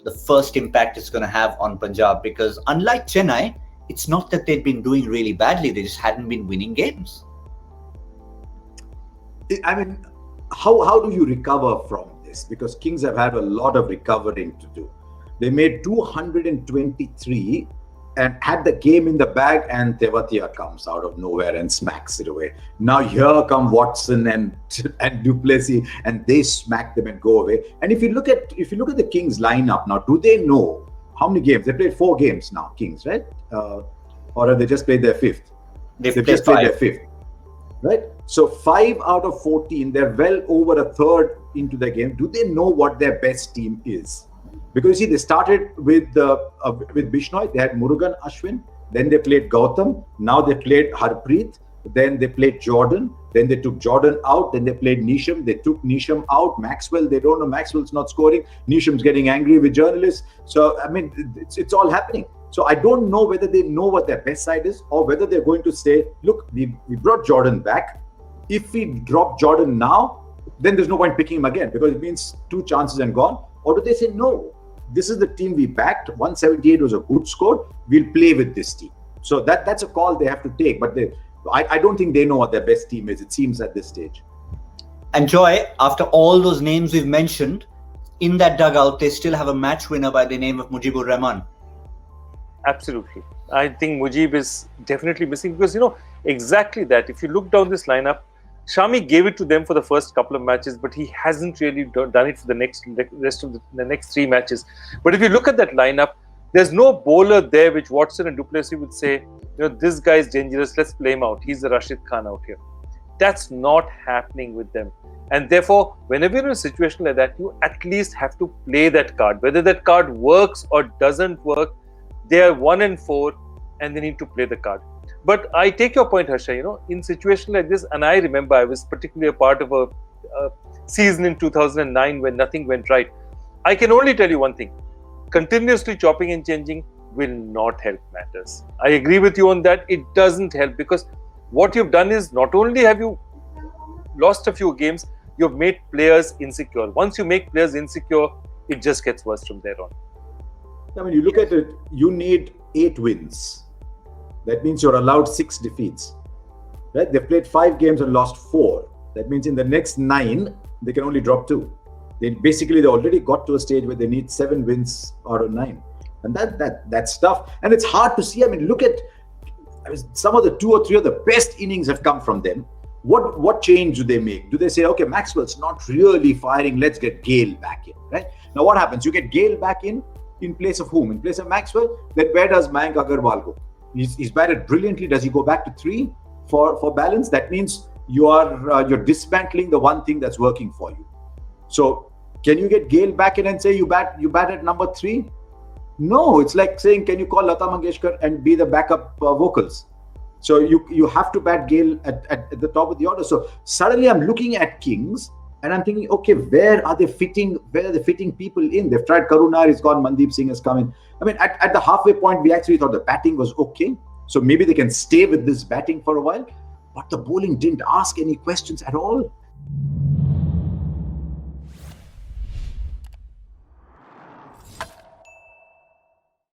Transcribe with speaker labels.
Speaker 1: the first impact it's going to have on Punjab, because unlike Chennai, it's not that they've been doing really badly, they just hadn't been winning games.
Speaker 2: I mean, how do you recover from this? Because Kings have had a lot of recovering to do. They made 223 and had the game in the bag, and Tewatia comes out of nowhere and smacks it away. Now here come Watson and Duplessis, and they smack them and go away. And if you look at the Kings lineup now, do they know how many games? They played 4 games now, Kings, right? Or have they just played their 5th? They've just played their 5th, right? So 5 out of 14, they're well over a third into the game. Do they know what their best team is? Because you see, they started with Bishnoi. They had Murugan Ashwin. Then they played Gautam. Now they played Harpreet. Then they played Jordan. Then they took Jordan out. Then they played Nisham. They took Nisham out. Maxwell, they don't know. Maxwell's not scoring. Nisham's getting angry with journalists. So, I mean, it's all happening. So I don't know whether they know what their best side is, or whether they're going to say, look, we brought Jordan back. If we drop Jordan now, then there's no point picking him again, because it means 2 chances and gone. Or do they say, no, this is the team we backed. 178 was a good score. We'll play with this team. So that's a call they have to take. But I don't think they know what their best team is, it seems, at this stage.
Speaker 1: And Joy, after all those names we've mentioned, in that dugout, they still have a match winner by the name of Mujibur Rahman.
Speaker 3: Absolutely. I think Mujib is definitely missing, because, exactly that. If you look down this lineup, Shami gave it to them for the first couple of matches, but he hasn't really done it for the rest of the next 3 matches. But if you look at that lineup, there's no bowler there which Watson and Duplessis would say, this guy is dangerous, let's play him out. He's the Rashid Khan out here. That's not happening with them. And therefore, whenever you're in a situation like that, you at least have to play that card. Whether that card works or doesn't work, they are 1-4 and they need to play the card. But I take your point, Harsha, in situation like this, and I remember I was particularly a part of a season in 2009 when nothing went right. I can only tell you one thing. Continuously chopping and changing will not help matters. I agree with you on that. It doesn't help, because what you've done is, not only have you lost a few games, you've made players insecure. Once you make players insecure, it just gets worse from there on.
Speaker 2: I mean, you look at it, you need 8 wins. That means you're allowed 6 defeats, right? They've played 5 games and lost 4. That means in the next 9, they can only drop 2. They already got to a stage where they need 7 wins out of 9. And that's tough. And it's hard to see. I mean, look at some of the 2 or 3 of the best innings have come from them. What change do they make? Do they say, okay, Maxwell's not really firing, let's get Gale back in, right? Now what happens? You get Gale back in place of whom? In place of Maxwell? Then where does Mayank Agarwal go? He's batted brilliantly. Does he go back to 3 for balance? That means you're dismantling the one thing that's working for you. So can you get Gale back in and say you bat at number 3? No, it's like saying, can you call Lata Mangeshkar and be the backup vocals? So you have to bat Gale at the top of the order. So suddenly I'm looking at Kings and I'm thinking, okay, where are they fitting people in? They've tried Karunar, he's gone, Mandeep Singh has come in. I mean, at the halfway point, we actually thought the batting was okay. So maybe they can stay with this batting for a while. But the bowling didn't ask any questions at all.